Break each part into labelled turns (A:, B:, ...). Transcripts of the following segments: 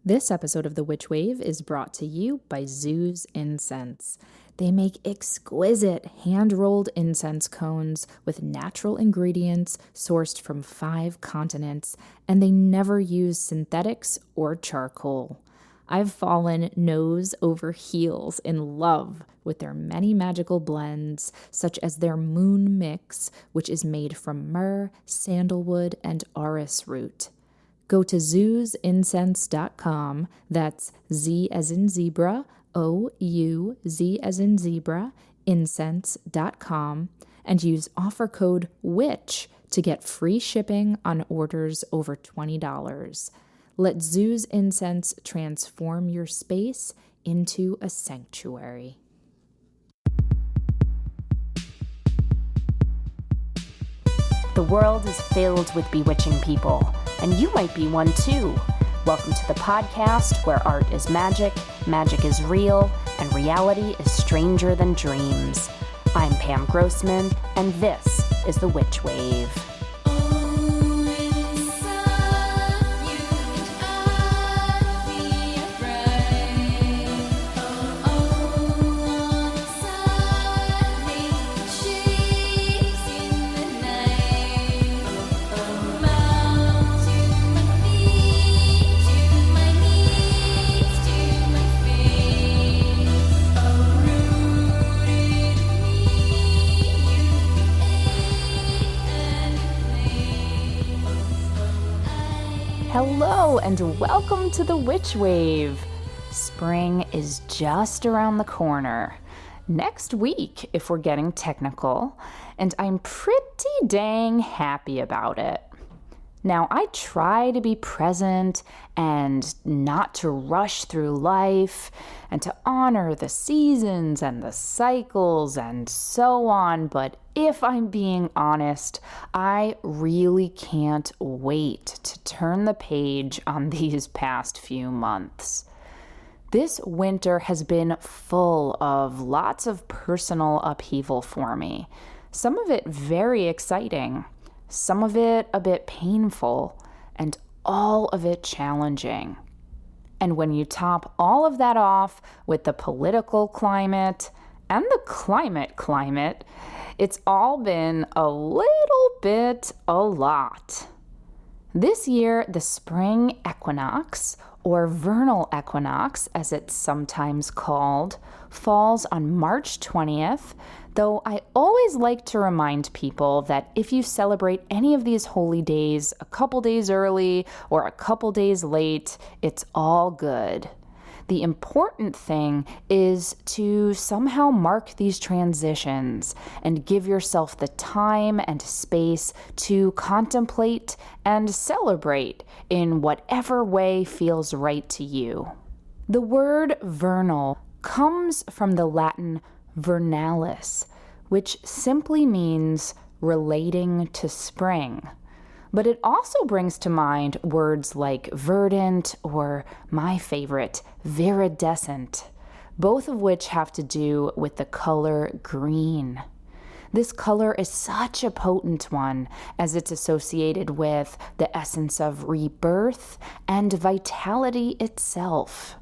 A: This episode of The Witch Wave is brought to you by Zoo's Incense. They make exquisite hand-rolled incense cones with natural ingredients sourced from 5 continents, and they never use synthetics or charcoal. I've fallen nose over heels in love with their many magical blends, such as their Moon Mix, which is made from myrrh, sandalwood, and orris root. Go to zoosincense.com, that's Z as in zebra, O-U-Z as in zebra, incense.com, and use offer code WITCH to get free shipping on orders over $20. Let Zoo's Incense transform your space into a sanctuary.
B: The world is filled with bewitching people, and you might be one too. Welcome to the podcast where art is magic, magic is real, and reality is stranger than dreams. I'm Pam Grossman, and this is The Witch Wave. Hello and welcome to The Witch Wave. Spring is just around the corner. Next week, if we're getting technical, and I'm pretty dang happy about it. Now, I try to be present and not to rush through life and to honor the seasons and the cycles and so on, but if I'm being honest, I really can't wait to turn the page on these past few months. This winter has been full of lots of personal upheaval for me, some of it very exciting. Some of it a bit painful, and all of it challenging. And when you top all of that off with the political climate and the climate, it's all been a little bit a lot. This year, the spring equinox, or vernal equinox as it's sometimes called, falls on March 20th, though I always like to remind people that if you celebrate any of these holy days a couple days early or a couple days late, it's all good. The important thing is to somehow mark these transitions and give yourself the time and space to contemplate and celebrate in whatever way feels right to you. The word vernal comes from the Latin vernalis, which simply means relating to spring. But it also brings to mind words like verdant or, my favorite, viridescent, both of which have to do with the color green. This color is such a potent one as it's associated with the essence of rebirth and vitality itself.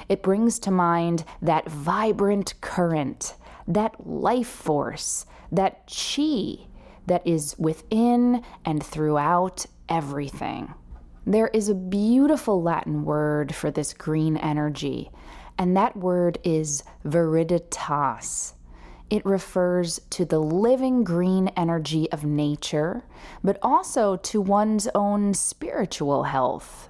B: It brings to mind that vibrant current, that life force, that chi that is within and throughout everything. There is a beautiful Latin word for this green energy, and that word is viriditas. It refers to the living green energy of nature, but also to one's own spiritual health.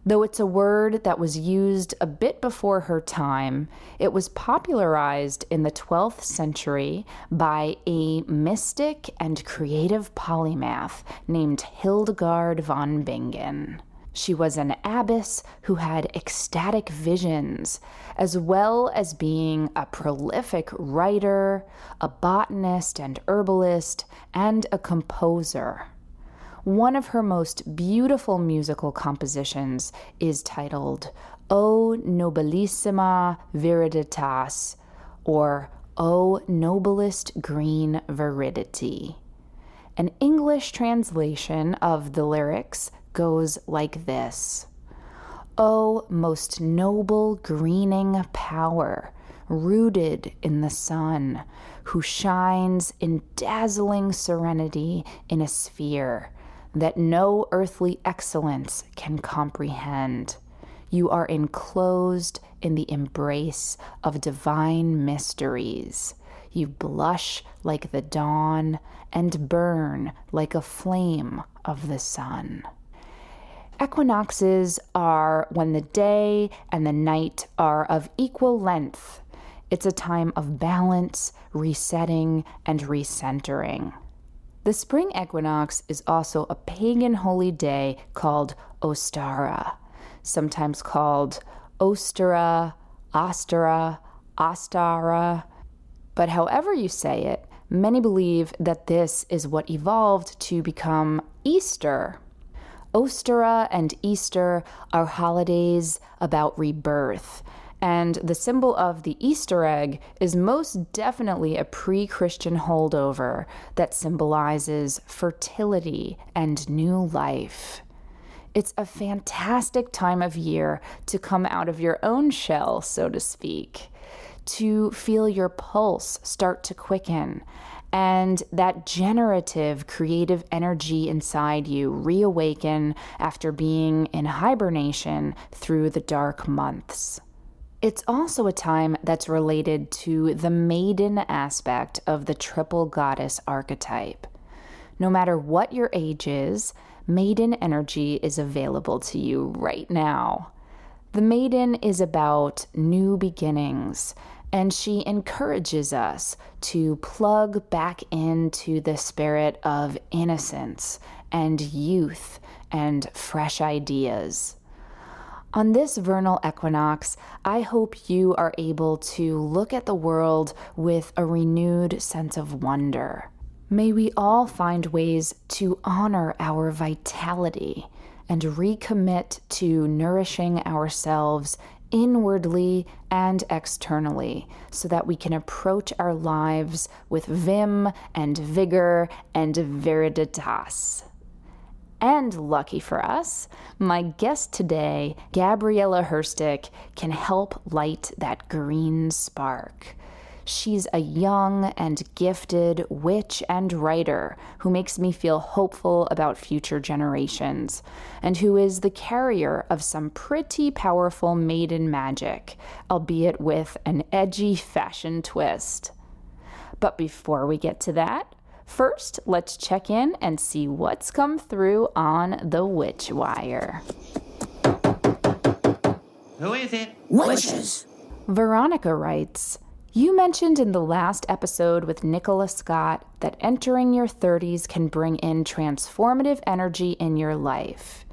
B: Though it's a word that was used a bit before her time, it was popularized in the 12th century by a mystic and creative polymath named Hildegard von Bingen. She was an abbess who had ecstatic visions, as well as being a prolific writer, a botanist and herbalist, and a composer. One of her most beautiful musical compositions is titled O Nobilissima Viriditas, or O Noblest Green Viridity. An English translation of the lyrics goes like this: O most noble greening power, rooted in the sun, who shines in dazzling serenity in a sphere that no earthly excellence can comprehend. You are enclosed in the embrace of divine mysteries. You blush like the dawn and burn like a flame of the sun. Equinoxes are when the day and the night are of equal length. It's a time of balance, resetting, and recentering. The spring equinox is also a pagan holy day called Ostara, sometimes called Ostara, Ostara, Ostara. But however you say it, many believe that this is what evolved to become Easter. Ostara and Easter are holidays about rebirth, and the symbol of the Easter egg is most definitely a pre-Christian holdover that symbolizes fertility and new life. It's a fantastic time of year to come out of your own shell, so to speak, to feel your pulse start to quicken, and that generative, creative energy inside you reawaken after being in hibernation through the dark months. It's also a time that's related to the maiden aspect of the triple goddess archetype. No matter what your age is, maiden energy is available to you right now. The maiden is about new beginnings, and she encourages us to plug back into the spirit of innocence and youth and fresh ideas. On this vernal equinox, I hope you are able to look at the world with a renewed sense of wonder. May we all find ways to honor our vitality and recommit to nourishing ourselves inwardly and externally so that we can approach our lives with vim and vigor and viriditas. And lucky for us, my guest today, Gabriela Herstik, can help light that green spark. She's a young and gifted witch and writer who makes me feel hopeful about future generations, and who is the carrier of some pretty powerful maiden magic, albeit with an edgy fashion twist. But before we get to that, first, let's check in and see what's come through on the Witch Wire.
C: Who is it?
D: Witches.
B: Veronica writes, you mentioned in the last episode with Nicola Scott that entering your 30s can bring in transformative energy in your life.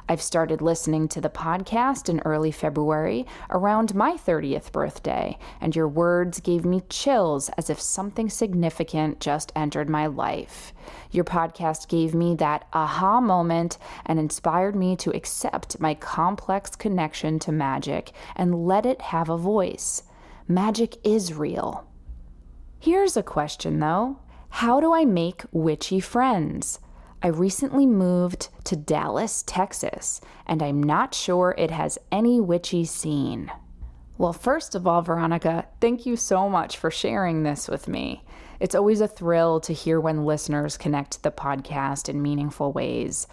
B: I've started listening to the podcast in early February around my 30th birthday, and your words gave me chills as if something significant just entered my life. Your podcast gave me that aha moment and inspired me to accept my complex connection to magic and let it have a voice. Magic is real. Here's a question, though. How do I make witchy friends? I recently moved to Dallas, Texas, and I'm not sure it has any witchy scene. Well, first of all, Veronica, thank you so much for sharing this with me. It's always a thrill to hear when listeners connect the podcast in meaningful ways.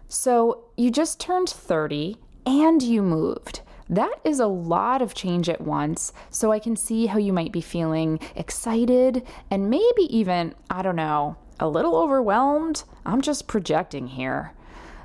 B: So, you just turned 30 and you moved. That is a lot of change at once, so I can see how you might be feeling excited and maybe even, a little overwhelmed. I'm just projecting here.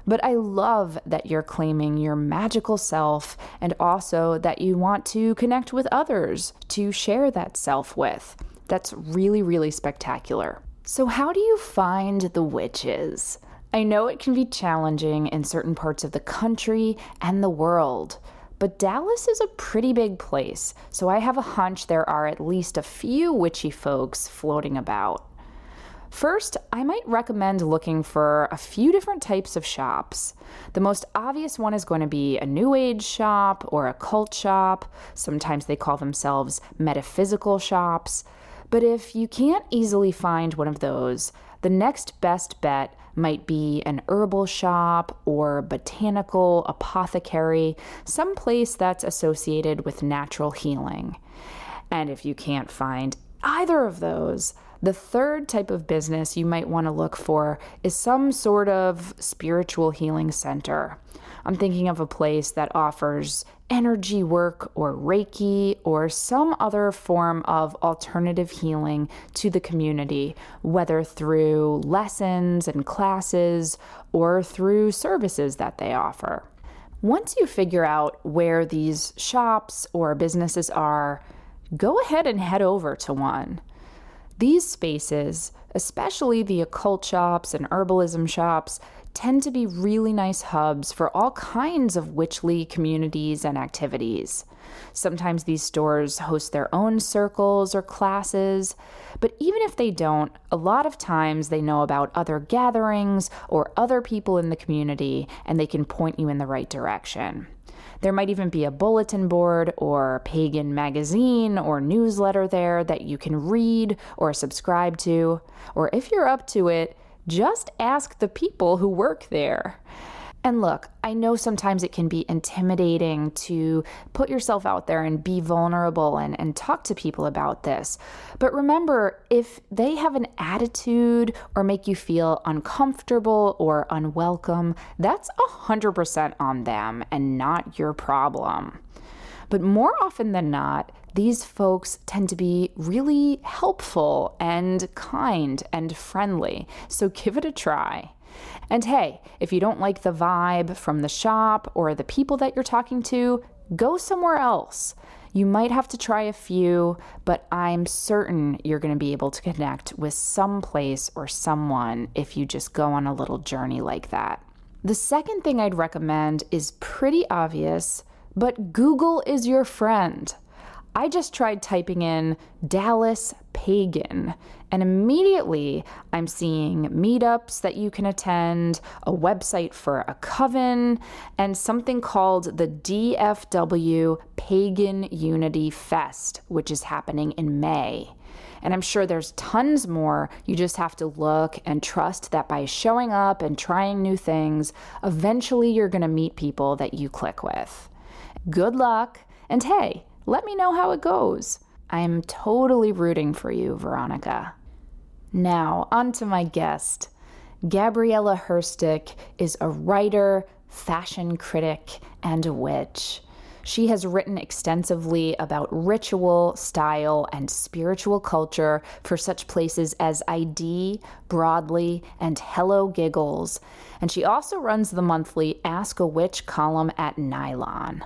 B: But I love that you're claiming your magical self and also that you want to connect with others to share that self with. That's really, really spectacular. So how do you find the witches? I know it can be challenging in certain parts of the country and the world. But Dallas is a pretty big place, so I have a hunch there are at least a few witchy folks floating about. First, I might recommend looking for a few different types of shops. The most obvious one is going to be a New Age shop or a cult shop. Sometimes they call themselves metaphysical shops. But if you can't easily find one of those, the next best bet might be an herbal shop or botanical apothecary, some place that's associated with natural healing. And if you can't find either of those, the third type of business you might want to look for is some sort of spiritual healing center. I'm thinking of a place that offers energy work or Reiki or some other form of alternative healing to the community, whether through lessons and classes or through services that they offer. Once you figure out where these shops or businesses are, go ahead and head over to one. These spaces, especially the occult shops and herbalism shops, tend to be really nice hubs for all kinds of witchly communities and activities. Sometimes these stores host their own circles or classes, but even if they don't, a lot of times they know about other gatherings or other people in the community, and they can point you in the right direction. There might even be a bulletin board or pagan magazine or newsletter there that you can read or subscribe to. Or if you're up to it, just ask the people who work there. And look, I know sometimes it can be intimidating to put yourself out there and be vulnerable and talk to people about this. But remember, if they have an attitude or make you feel uncomfortable or unwelcome, that's 100% on them and not your problem. But more often than not, these folks tend to be really helpful and kind and friendly. So give it a try. And hey, if you don't like the vibe from the shop or the people that you're talking to, go somewhere else. You might have to try a few, but I'm certain you're going to be able to connect with some place or someone if you just go on a little journey like that. The second thing I'd recommend is pretty obvious, but Google is your friend. I just tried typing in Dallas pagan, and immediately I'm seeing meetups that you can attend, a website for a coven, and something called the DFW Pagan Unity Fest, which is happening in May. And I'm sure there's tons more. You just have to look and trust that by showing up and trying new things, eventually you're going to meet people that you click with. Good luck, and hey, let me know how it goes. I'm totally rooting for you, Veronica. Now, on to my guest. Gabriela Herstik is a writer, fashion critic, and a witch. She has written extensively about ritual, style, and spiritual culture for such places as ID, Broadly, and Hello Giggles. And she also runs the monthly Ask a Witch column at Nylon.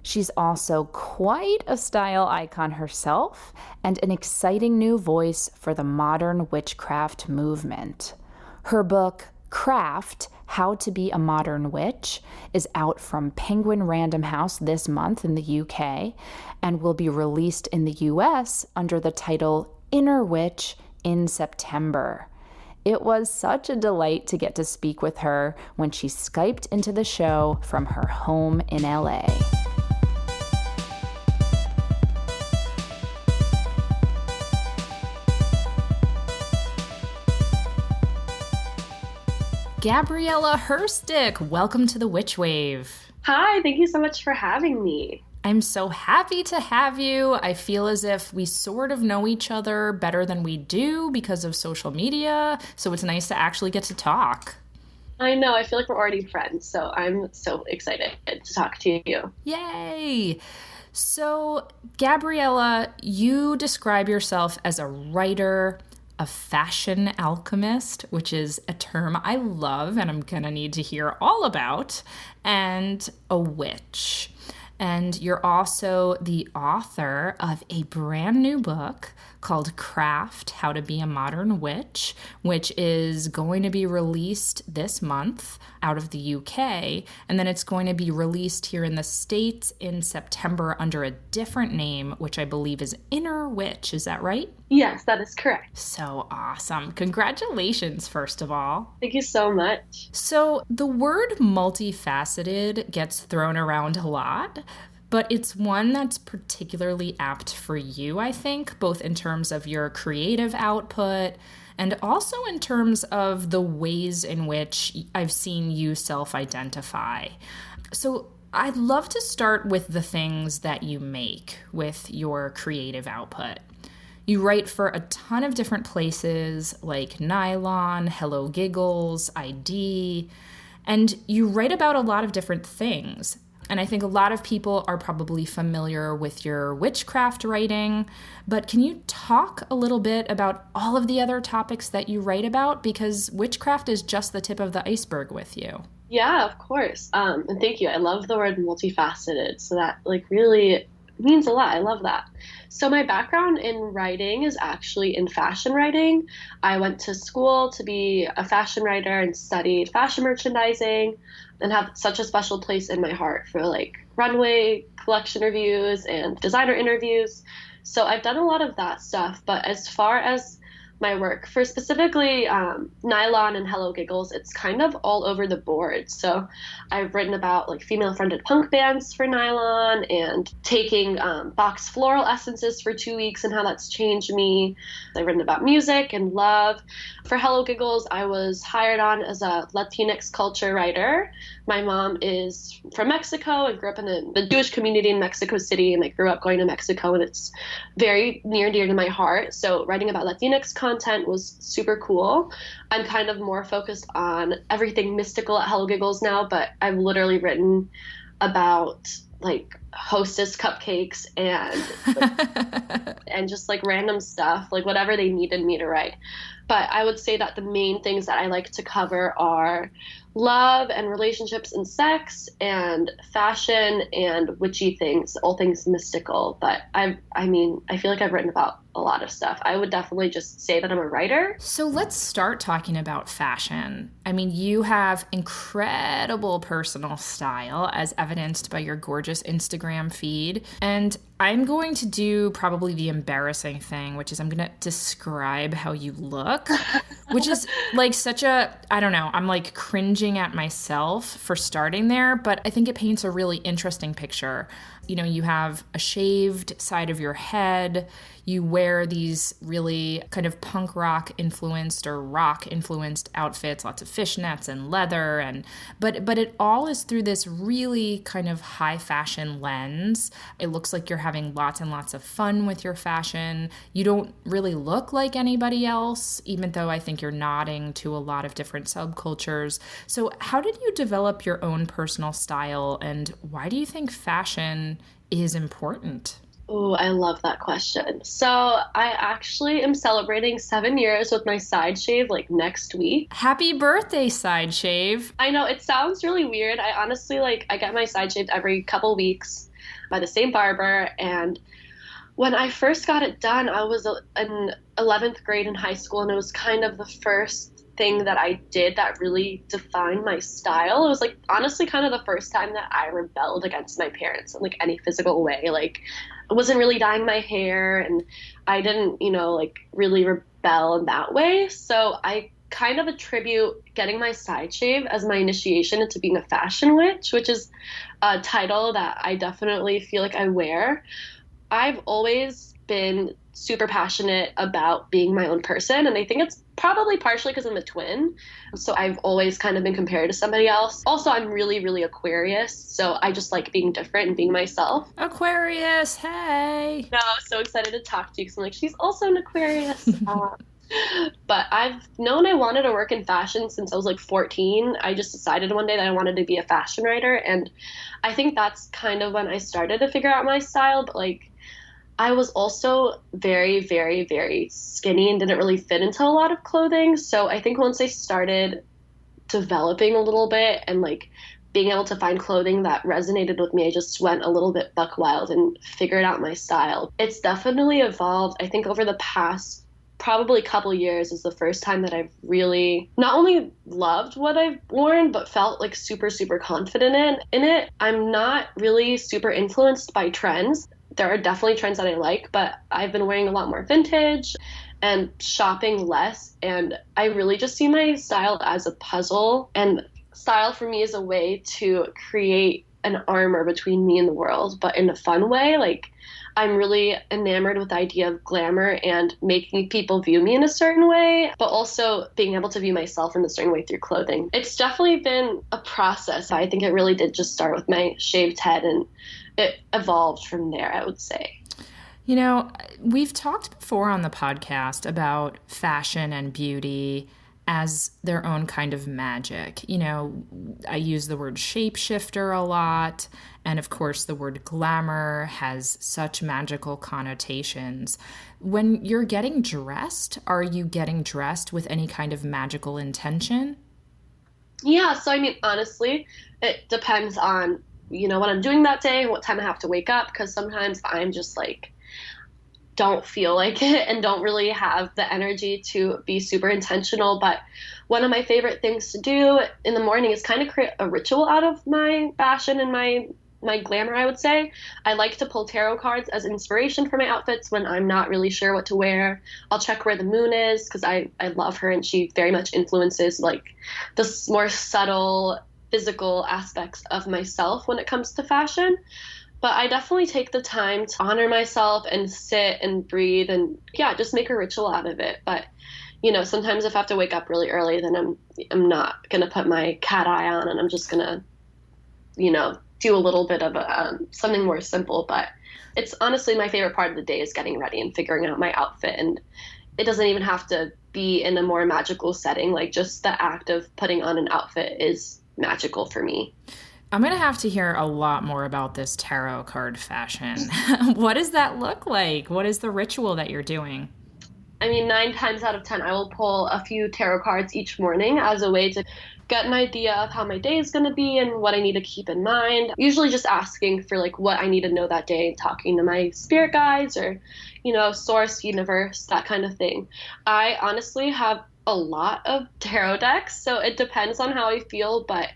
B: She's also quite a style icon herself and an exciting new voice for the modern witchcraft movement. Her book, Craft: How to Be a Modern Witch, is out from Penguin Random House this month in the UK and will be released in the US under the title Inner Witch in September. It was such a delight to get to speak with her when she Skyped into the show from her home in LA. Gabriela Herstik, welcome to the Witch Wave.
C: Hi, thank you so much for having me.
B: I'm so happy to have you. I feel as if we sort of know each other better than we do because of social media, so it's nice to actually get to talk.
C: I know, I feel like we're already friends, so I'm so excited to talk to you.
B: Yay! So, Gabriela, you describe yourself as a writer, a fashion alchemist, which is a term I love and I'm gonna need to hear all about, and a witch. And you're also the author of a brand new book called Craft: How to Be a Modern Witch, which is going to be released this month out of the UK, and then it's going to be released here in the States in September under a different name, which I believe is Inner Witch. Is that right?
C: Yes, that is correct.
B: So awesome. Congratulations, first of all.
C: Thank you so much.
B: So the word multifaceted gets thrown around a lot.
A: but it's one that's particularly apt for you, I think, both in terms of your creative output and also in terms of the ways in which I've seen you self-identify. So I'd love to start with the things that you make with your creative output. You write for a ton of different places like Nylon, Hello Giggles, ID, and you write about a lot of different things. And I think a lot of people are probably familiar with your witchcraft writing, but can you talk a little bit about all of the other topics that you write about? Because witchcraft is just the tip of the iceberg with you.
C: Yeah, of course. And thank you. I love the word multifaceted. So that really means a lot. I love that. So my background in writing is actually in fashion writing. I went to school to be a fashion writer and studied fashion merchandising and have such a special place in my heart for runway collection reviews and designer interviews. So I've done a lot of that stuff. But as far as my work for specifically Nylon and Hello Giggles, it's kind of all over the board. So I've written about female-fronted punk bands for Nylon and taking box floral essences for 2 weeks and how that's changed me. I've written about music and love. For Hello Giggles, I was hired on as a Latinx culture writer. My mom is from Mexico and grew up in the Jewish community in Mexico City, and I grew up going to Mexico, and it's very near and dear to my heart. So writing about Latinx content was super cool. I'm kind of more focused on everything mystical at Hello Giggles now, but I've literally written about Hostess cupcakes and just random stuff, whatever they needed me to write. But I would say that the main things that I like to cover are love and relationships and sex and fashion and witchy things, all things mystical. But I feel like I've written about a lot of stuff. I would definitely just say that I'm a writer.
A: So let's start talking about fashion. I mean, you have incredible personal style as evidenced by your gorgeous Instagram feed. And I'm going to do probably the embarrassing thing, which is I'm going to describe how you look, which is I don't know, I'm cringing at myself for starting there, but I think it paints a really interesting picture. You have a shaved side of your head. You wear these really kind of punk rock influenced or rock influenced outfits, lots of fishnets and leather, but it all is through this really kind of high fashion lens. It looks like you're having lots and lots of fun with your fashion. You don't really look like anybody else, even though I think you're nodding to a lot of different subcultures. So how did you develop your own personal style, and why do you think fashion is important?
C: Oh, I love that question. So I actually am celebrating 7 years with my side shave next week.
A: Happy birthday, side shave.
C: I know it sounds really weird. I honestly I get my side shaved every couple weeks by the same barber. And when I first got it done, I was in 11th grade in high school, and it was kind of the first thing that I did that really defined my style. It was honestly kind of the first time that I rebelled against my parents in any physical way. I wasn't really dyeing my hair, and I didn't, really rebel in that way. So I kind of attribute getting my side shave as my initiation into being a fashion witch, which is a title that I definitely feel like I wear. I've always been super passionate about being my own person, and I think it's probably partially because I'm a twin, so I've always kind of been compared to somebody else. Also, I'm really, really Aquarius, so I just like being different and being myself.
A: Aquarius, hey!
C: No, I'm so excited to talk to you because I'm she's also an Aquarius. But I've known I wanted to work in fashion since I was 14. I just decided one day that I wanted to be a fashion writer, and I think that's kind of when I started to figure out my style. But I was also very, very, very skinny and didn't really fit into a lot of clothing. So I think once I started developing a little bit and being able to find clothing that resonated with me, I just went a little bit buck wild and figured out my style. It's definitely evolved. I think over the past probably couple years is the first time that I've really not only loved what I've worn, but felt super, super confident in it. I'm not really super influenced by trends. There are definitely trends that I like, but I've been wearing a lot more vintage and shopping less. And I really just see my style as a puzzle. And style for me is a way to create an armor between me and the world, but in a fun way. Like, I'm really enamored with the idea of glamour and making people view me in a certain way, but also being able to view myself in a certain way through clothing. It's definitely been a process. I think it really did just start with my shaved head, and it evolved from there, I would say.
A: You know, we've talked before on the podcast about fashion and beauty as their own kind of magic. You know, I use the word shapeshifter a lot. And of course, the word glamour has such magical connotations. When you're getting dressed, are you getting dressed with any kind of magical intention?
C: Yeah, so I mean, honestly, it depends on, what I'm doing that day, what time I have to wake up, because sometimes I'm just like, don't feel like it and don't really have the energy to be super intentional. But one of my favorite things to do in the morning is kind of create a ritual out of my fashion and my glamour, I would say. I like to pull tarot cards as inspiration for my outfits when I'm not really sure what to wear. I'll check where the moon is because I love her, and she very much influences like the more subtle physical aspects of myself when it comes to fashion. But I definitely take the time to honor myself and sit and breathe and, yeah, just make a ritual out of it. But, sometimes if I have to wake up really early, then I'm not going to put my cat eye on, and I'm just going to, do a little bit of something more simple. But it's honestly my favorite part of the day is getting ready and figuring out my outfit. And it doesn't even have to be in a more magical setting. Like, just the act of putting on an outfit is magical for me.
A: I'm going to have to hear a lot more about this tarot card fashion. What does that look like? What is the ritual that you're doing?
C: I mean, 9 times out of 10, I will pull a few tarot cards each morning as a way to get an idea of how my day is going to be and what I need to keep in mind. Usually just asking for like what I need to know that day, talking to my spirit guides or, source, universe, that kind of thing. I honestly have a lot of tarot decks, so it depends on how I feel, but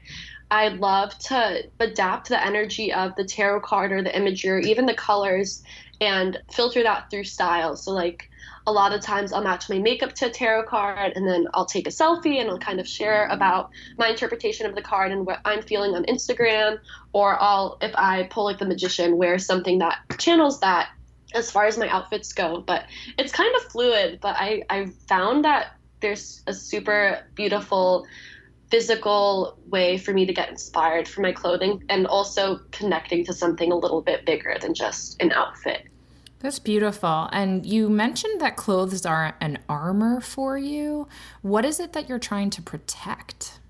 C: I love to adapt the energy of the tarot card or the imagery or even the colors and filter that through style. So like a lot of times I'll match my makeup to a tarot card, and then I'll take a selfie and I'll kind of share about my interpretation of the card and what I'm feeling on Instagram. Or if I pull like the magician, wear something that channels that as far as my outfits go. But it's kind of fluid, but I found that there's a super beautiful physical way for me to get inspired for my clothing, and also connecting to something a little bit bigger than just an outfit.
A: That's beautiful. And you mentioned that clothes are an armor for you. What is it that you're trying to protect?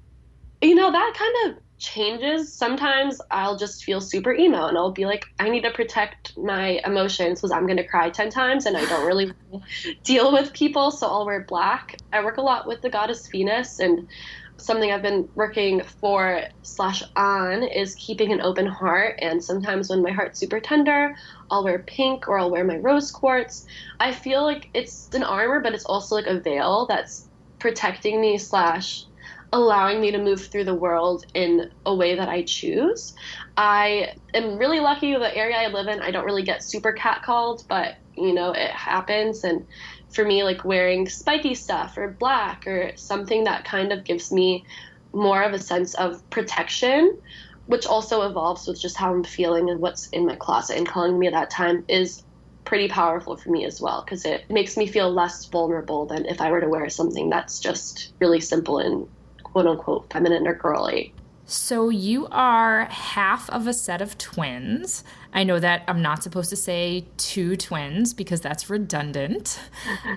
C: That kind of changes. Sometimes I'll just feel super emo and I'll be like, I need to protect my emotions because I'm going to cry 10 times and I don't really deal with people. So I'll wear black. I work a lot with the goddess Venus, and something I've been working for/on is keeping an open heart. And sometimes when my heart's super tender, I'll wear pink or I'll wear my rose quartz. I feel like it's an armor, but it's also like a veil that's protecting me / allowing me to move through the world in a way that I choose. I am really lucky with the area I live in. I don't really get super catcalled, but it happens. And for me, like wearing spiky stuff or black or something that kind of gives me more of a sense of protection, which also evolves with just how I'm feeling and what's in my closet and calling me at that time, is pretty powerful for me as well, because it makes me feel less vulnerable than if I were to wear something that's just really simple and quote unquote feminine or girly.
A: So you are half of a set of twins. I know that I'm not supposed to say 2 twins because that's redundant.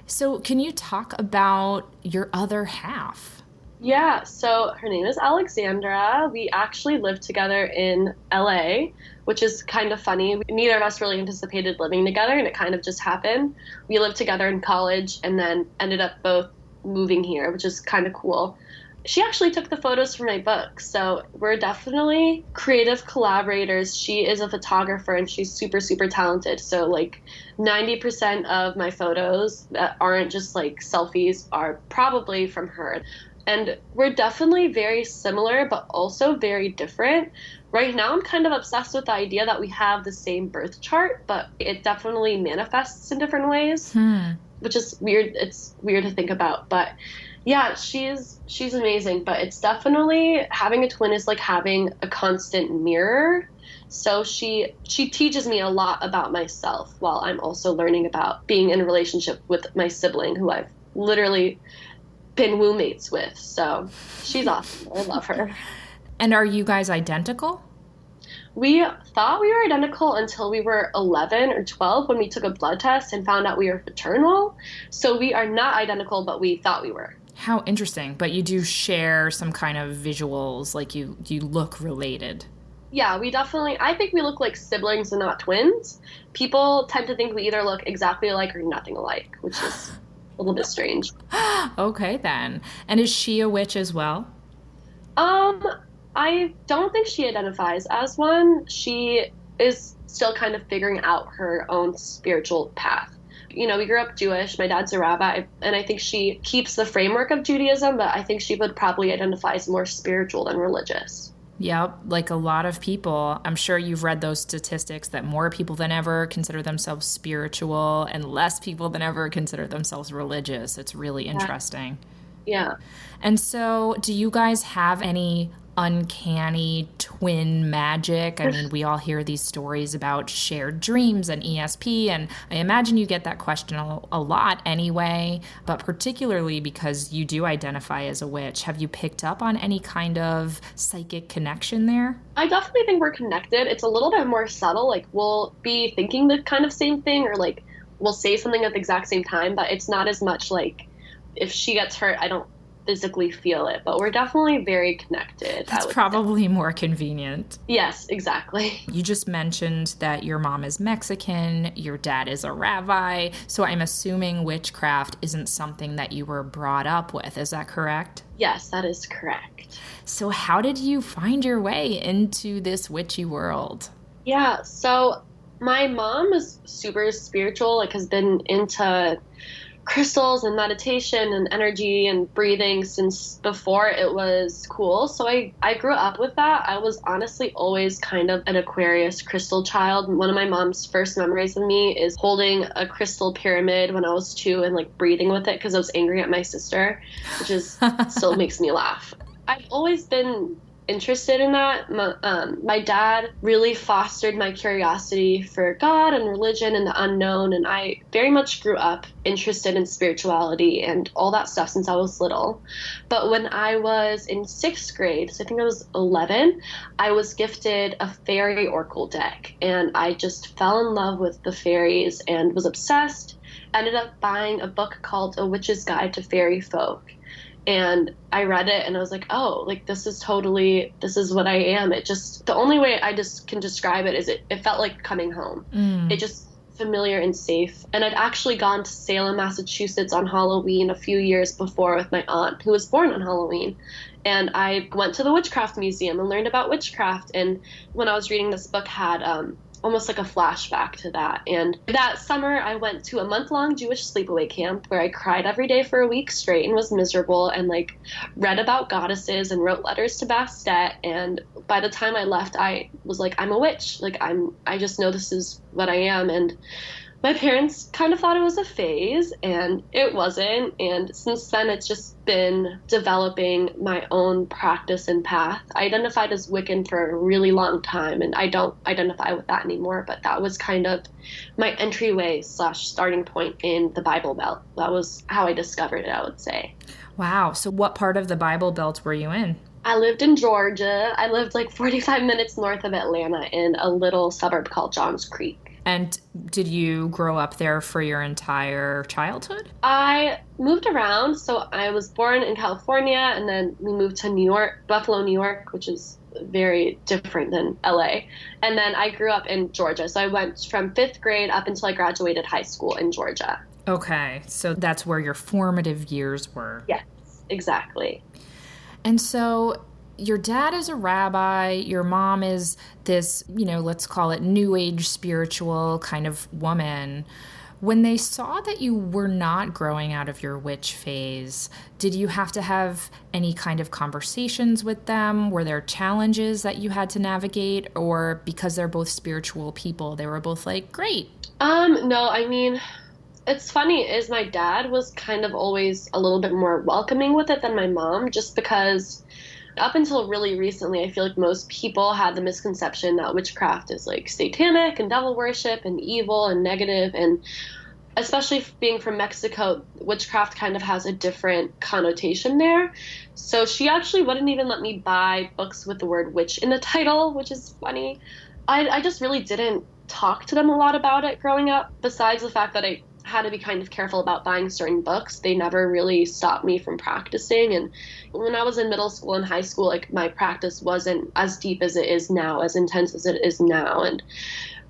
A: So can you talk about your other half?
C: Yeah, so her name is Alexandra. We actually lived together in LA, which is kind of funny. Neither of us really anticipated living together, and it kind of just happened. We lived together in college and then ended up both moving here, which is kind of cool. She actually took the photos for my book, so we're definitely creative collaborators. She is a photographer and she's super, super talented. So like 90% of my photos that aren't just like selfies are probably from her. And we're definitely very similar, but also very different. Right now, I'm kind of obsessed with the idea that we have the same birth chart, but it definitely manifests in different ways, which is weird. It's weird to think about, but Yeah, she's amazing, but it's definitely having a twin is like having a constant mirror. So she teaches me a lot about myself while I'm also learning about being in a relationship with my sibling who I've literally been woo mates with. So she's awesome. I love her.
A: And are you guys identical?
C: We thought we were identical until we were 11 or 12 when we took a blood test and found out we were fraternal. So we are not identical, but we thought we were.
A: How interesting. But you do share some kind of visuals, like you look related.
C: Yeah, we definitely, I think we look like siblings and not twins. People tend to think we either look exactly alike or nothing alike, which is a little bit strange.
A: Okay, then. And is she a witch as well?
C: Um, I don't think she identifies as one. She is still kind of figuring out her own spiritual path. You know, we grew up Jewish. My dad's a rabbi, and I think she keeps the framework of Judaism, but I think she would probably identify as more spiritual than religious.
A: Yep, like a lot of people. I'm sure you've read those statistics that more people than ever consider themselves spiritual and less people than ever consider themselves religious. It's really interesting.
C: Yeah.
A: And so, do you guys have any uncanny twin magic? I mean, we all hear these stories about shared dreams and ESP, and I imagine you get that question a lot anyway, but particularly because you do identify as a witch. Have you picked up on any kind of psychic connection there?
C: I definitely think we're connected. It's a little bit more subtle. Like, we'll be thinking the kind of same thing, or like we'll say something at the exact same time, but it's not as much like if she gets hurt, I don't physically feel it, but we're definitely very connected.
A: That's probably more convenient.
C: Yes, exactly.
A: You just mentioned that your mom is Mexican, your dad is a rabbi, so I'm assuming witchcraft isn't something that you were brought up with. Is that correct?
C: Yes, that is correct.
A: So how did you find your way into this witchy world?
C: Yeah, so my mom is super spiritual, like has been into crystals and meditation and energy and breathing since before it was cool. So I grew up with that. I was honestly always kind of an Aquarius crystal child. One of my mom's first memories of me is holding a crystal pyramid when I was 2 and like breathing with it because I was angry at my sister, which is still makes me laugh. I've always been interested in that. My dad really fostered my curiosity for God and religion and the unknown, and I very much grew up interested in spirituality and all that stuff since I was little. But when I was in 6th grade, so I think I was 11, I was gifted a fairy oracle deck, and I just fell in love with the fairies and was obsessed. Ended up buying a book called A Witch's Guide to Fairy Folk. And I read it and I was like, oh, like this is what I am. It just, the only way I just can describe it is it felt like coming home. It just familiar and safe. And I'd actually gone to Salem, Massachusetts on Halloween a few years before with my aunt who was born on Halloween. And I went to the Witchcraft Museum and learned about witchcraft. And when I was reading this book had almost like a flashback to that. And that summer, I went to a month-long Jewish sleepaway camp where I cried every day for a week straight and was miserable and like read about goddesses and wrote letters to Bastet. And by the time I left, I was like, I'm a witch. Like I just know this is what I am. And my parents kind of thought it was a phase, and it wasn't. And since then, it's just been developing my own practice and path. I identified as Wiccan for a really long time, and I don't identify with that anymore. But that was kind of my entryway / starting point in the Bible Belt. That was how I discovered it, I would say.
A: Wow. So what part of the Bible Belt were you in?
C: I lived in Georgia. I lived like 45 minutes north of Atlanta in a little suburb called Johns Creek.
A: And did you grow up there for your entire childhood?
C: I moved around. So I was born in California, and then we moved to New York, Buffalo, New York, which is very different than LA. And then I grew up in Georgia. So I went from 5th grade up until I graduated high school in Georgia.
A: Okay. So that's where your formative years were.
C: Yes, exactly.
A: And so your dad is a rabbi, your mom is this, let's call it new age spiritual kind of woman. When they saw that you were not growing out of your witch phase, did you have to have any kind of conversations with them? Were there challenges that you had to navigate? Or because they're both spiritual people, they were both like, great?
C: No, I mean, It's funny is my dad was kind of always a little bit more welcoming with it than my mom, just because up until really recently, I feel like most people had the misconception that witchcraft is like satanic and devil worship and evil and negative. And especially being from Mexico, witchcraft kind of has a different connotation there. So she actually wouldn't even let me buy books with the word witch in the title, which is funny. I just really didn't talk to them a lot about it growing up, besides the fact that I had to be kind of careful about buying certain books. They never really stopped me from practicing. And when I was in middle school and high school, like my practice wasn't as deep as it is now, as intense as it is now. And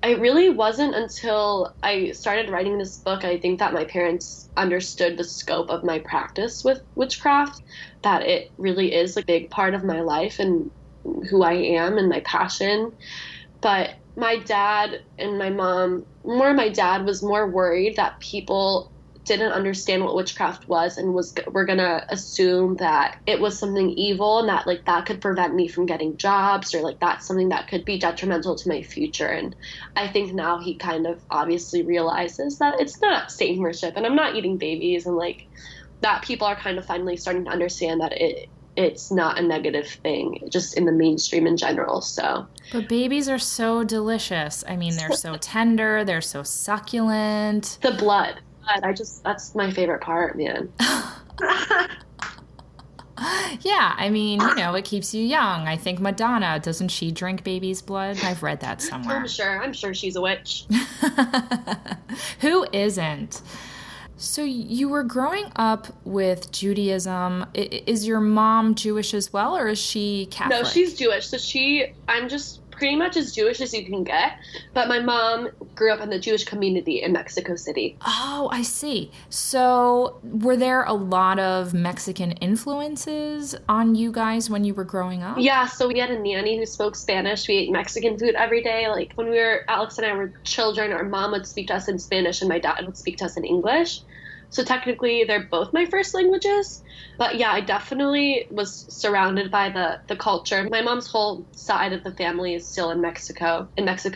C: it really wasn't until I started writing this book, I think, that my parents understood the scope of my practice with witchcraft, that it really is a big part of my life and who I am and my passion. But my dad and my mom, more my dad was more worried that people didn't understand what witchcraft was and were gonna assume that it was something evil and that like that could prevent me from getting jobs, or like that's something that could be detrimental to my future. And I think now he kind of obviously realizes that it's not Satan worship and I'm not eating babies, and like that people are kind of finally starting to understand that it's not a negative thing, just in the mainstream in general. So,
A: but babies are so delicious. I mean, they're so tender, they're so succulent.
C: The blood, that's my favorite part, man.
A: Yeah, I mean, it keeps you young. I think Madonna, doesn't she drink baby's blood? I've read that somewhere.
C: I'm sure she's a witch.
A: Who isn't? So you were growing up with Judaism. Is your mom Jewish as well, or is she Catholic?
C: No, she's Jewish. So I'm just pretty much as Jewish as you can get. But my mom grew up in the Jewish community in Mexico City.
A: Oh, I see. So were there a lot of Mexican influences on you guys when you were growing up?
C: Yeah, so we had a nanny who spoke Spanish. We ate Mexican food every day. Like when Alex and I were children, our mom would speak to us in Spanish and my dad would speak to us in English. So technically, they're both my first languages. But yeah, I definitely was surrounded by the culture. My mom's whole side of the family is still in Mexico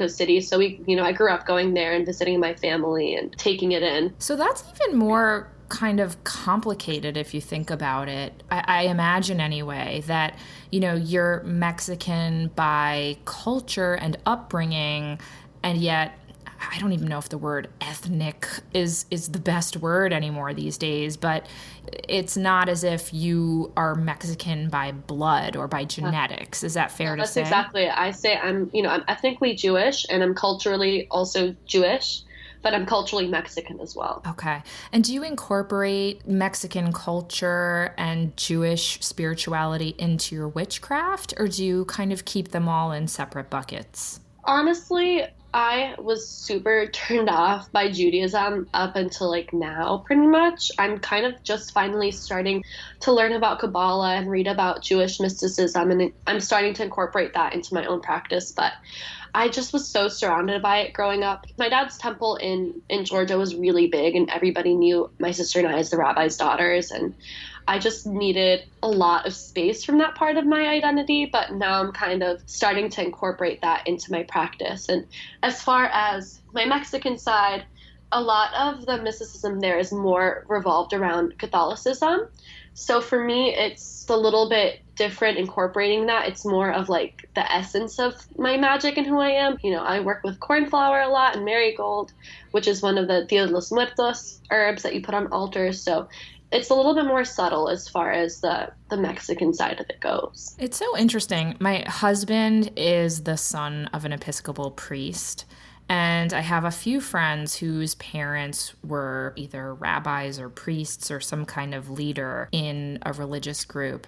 C: City. So I grew up going there and visiting my family and taking it in.
A: So that's even more kind of complicated if you think about it. I imagine anyway that, you're Mexican by culture and upbringing, and yet I don't even know if the word ethnic is the best word anymore these days, but it's not as if you are Mexican by blood or by genetics. Is that fair to say?
C: That's exactly it. I say I'm ethnically Jewish and I'm culturally also Jewish, but I'm culturally Mexican as well.
A: Okay. And do you incorporate Mexican culture and Jewish spirituality into your witchcraft, or do you kind of keep them all in separate buckets?
C: Honestly, I was super turned off by Judaism up until like now, pretty much. I'm kind of just finally starting to learn about Kabbalah and read about Jewish mysticism, and I'm starting to incorporate that into my own practice. But I just was so surrounded by it growing up. My dad's temple in Georgia was really big, and everybody knew my sister and I as the rabbi's daughters, and I just needed a lot of space from that part of my identity, but now I'm kind of starting to incorporate that into my practice. And as far as my Mexican side, a lot of the mysticism there is more revolved around Catholicism. So for me, it's a little bit different incorporating that. It's more of like the essence of my magic and who I am. I work with cornflower a lot and marigold, which is one of the Dia de los Muertos herbs that you put on altars. So it's a little bit more subtle as far as the Mexican side of it goes.
A: It's so interesting. My husband is the son of an Episcopal priest, and I have a few friends whose parents were either rabbis or priests or some kind of leader in a religious group.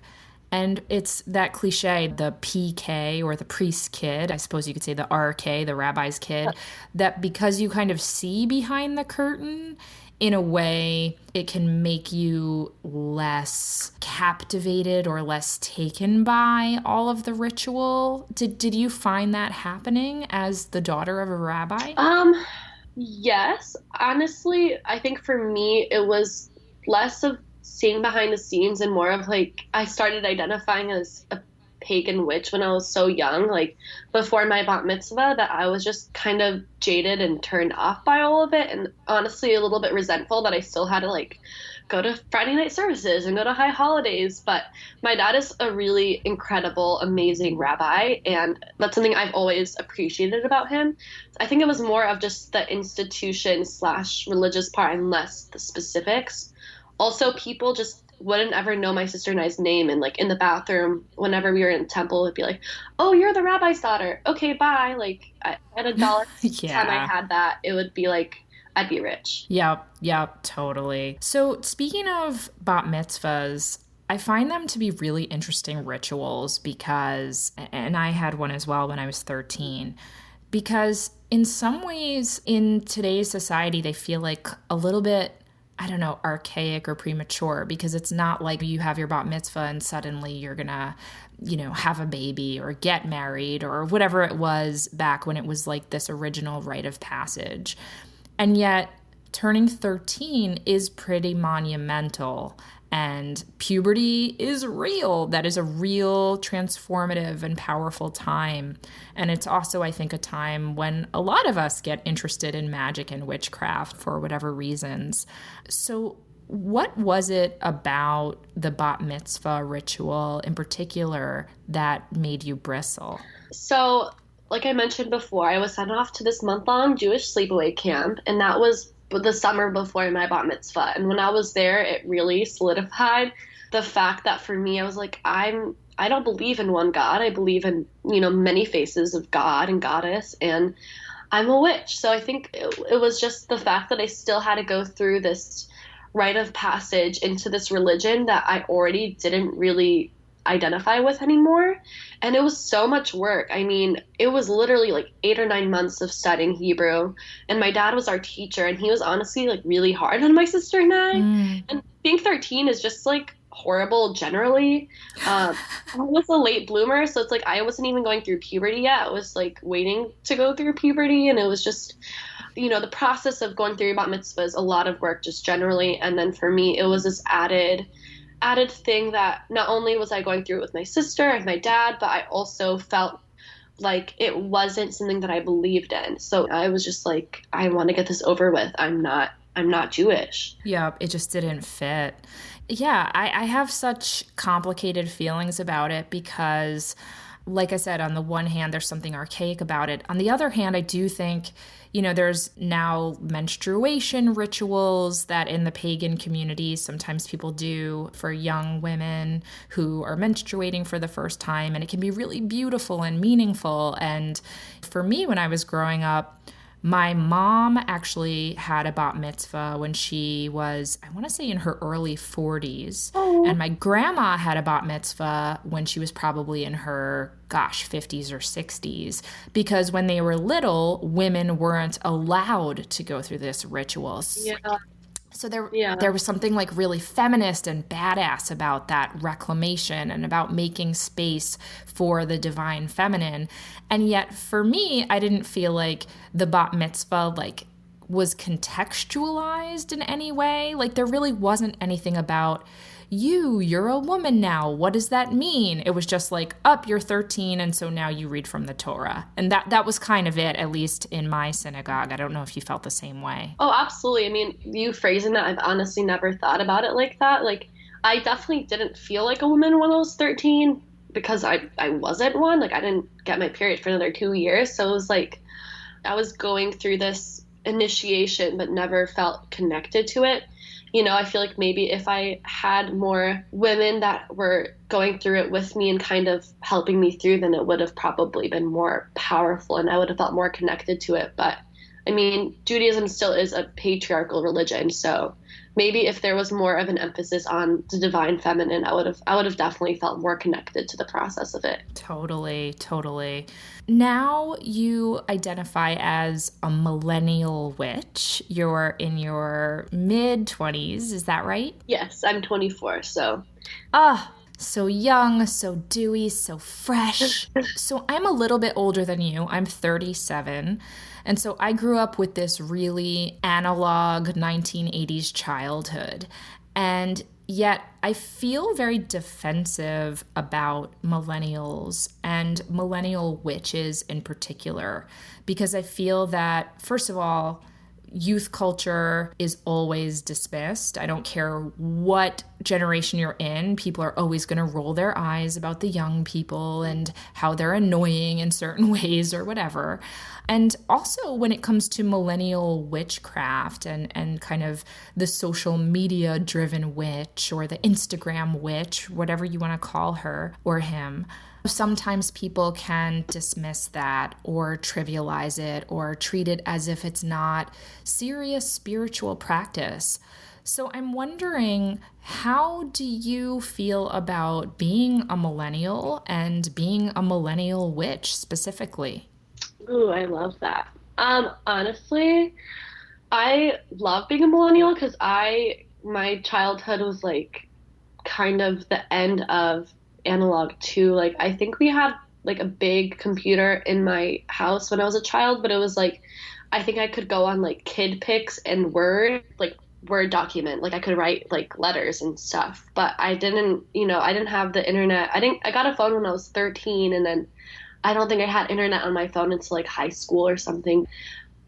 A: And it's that cliche, the PK or the priest's kid, I suppose you could say the RK, the rabbi's kid, that because you kind of see behind the curtain, in a way, it can make you less captivated or less taken by all of the ritual. Did you find that happening as the daughter of a rabbi?
C: Yes. Honestly, I think for me, it was less of seeing behind the scenes and more of like, I started identifying as a pagan witch when I was so young, like before my bat mitzvah, that I was just kind of jaded and turned off by all of it. And honestly, a little bit resentful that I still had to like go to Friday night services and go to high holidays. But my dad is a really incredible, amazing rabbi. And that's something I've always appreciated about him. I think it was more of just the institution / religious part and less the specifics. Also, people just wouldn't ever know my sister and I's name. And like in the bathroom, whenever we were in the temple, it'd be like, oh, you're the rabbi's daughter. Okay, bye. Like I had $1 time I had that, it would be like, I'd be rich.
A: Yep, totally. So speaking of bat mitzvahs, I find them to be really interesting rituals because, and I had one as well when I was 13, because in some ways in today's society, they feel like a little bit, I don't know, archaic or premature, because it's not like you have your bat mitzvah and suddenly you're gonna, have a baby or get married or whatever it was back when it was like this original rite of passage. And yet turning 13 is pretty monumental, and puberty is real. That is a real transformative and powerful time. And it's also, I think, a time when a lot of us get interested in magic and witchcraft for whatever reasons. So what was it about the bat mitzvah ritual in particular that made you bristle?
C: So, like I mentioned before, I was sent off to this month-long Jewish sleepaway camp, and that was the summer before my bat mitzvah. And when I was there, it really solidified the fact that for me, I was like, I don't believe in one God. I believe in, many faces of God and goddess, and I'm a witch. So I think it was just the fact that I still had to go through this rite of passage into this religion that I already didn't really identify with anymore. And it was so much work. I mean, it was literally like 8 or 9 months of studying Hebrew, and my dad was our teacher, and he was honestly like really hard on my sister and I. And being 13 is just like horrible generally. I was a late bloomer, so it's like I wasn't even going through puberty yet. I was like waiting to go through puberty, and it was just the process of going through bat mitzvah is a lot of work just generally. And then for me, it was this added thing that not only was I going through it with my sister and my dad, but I also felt like it wasn't something that I believed in. So I was just like, I want to get this over with. I'm not Jewish.
A: Yeah, it just didn't fit. Yeah, I have such complicated feelings about it because, like I said, on the one hand, there's something archaic about it. On the other hand, I do think, there's now menstruation rituals that in the pagan communities, sometimes people do for young women who are menstruating for the first time. And it can be really beautiful and meaningful. And for me, when I was growing up, my mom actually had a bat mitzvah when she was, I want to say in her early 40s. Oh. And my grandma had a bat mitzvah when she was probably in her, 50s or 60s. Because when they were little, women weren't allowed to go through this ritual.
C: Yeah.
A: So there was something like really feminist and badass about that reclamation and about making space for the divine feminine. And yet for me, I didn't feel like the bat mitzvah was contextualized in any way. Like there really wasn't anything about you're a woman now. What does that mean? It was just like, you're 13, and so now you read from the Torah. And that was kind of it, at least in my synagogue. I don't know if you felt the same way.
C: Oh, absolutely. I mean, you phrasing that, I've honestly never thought about it like that. Like, I definitely didn't feel like a woman when I was 13 because I wasn't one. Like, I didn't get my period for another 2 years. So it was like I was going through this initiation but never felt connected to it. I feel like maybe if I had more women that were going through it with me and kind of helping me through, then it would have probably been more powerful and I would have felt more connected to it. But I mean, Judaism still is a patriarchal religion. So maybe if there was more of an emphasis on the divine feminine, I would have definitely felt more connected to the process of it.
A: Totally. Now you identify as a millennial witch. You're in your mid-20s, is that right?
C: Yes, I'm 24, so.
A: So young, so dewy, so fresh. So I'm a little bit older than you. I'm 37. And so I grew up with this really analog 1980s childhood. And Yet I feel very defensive about millennials and millennial witches in particular, because I feel that, first of all, youth culture is always dismissed. I don't care what generation you're in, people are always going to roll their eyes about the young people and how they're annoying in certain ways or whatever. And also when it comes to millennial witchcraft and kind of the social media driven witch or the Instagram witch, whatever you want to call her or him, sometimes people can dismiss that or trivialize it or treat it as if it's not serious spiritual practice. So I'm wondering, how do you feel about being a millennial and being a millennial witch specifically?
C: Ooh, I love that. Honestly, I love being a millennial because my childhood was like kind of the end of analog too. Like I think we had like a big computer in my house when I was a child, but it was like I think I could go on like kid pics and Word document. Like I could write like letters and stuff. But I didn't have the internet. I got a phone when I was 13, and then I don't think I had internet on my phone until like high school or something.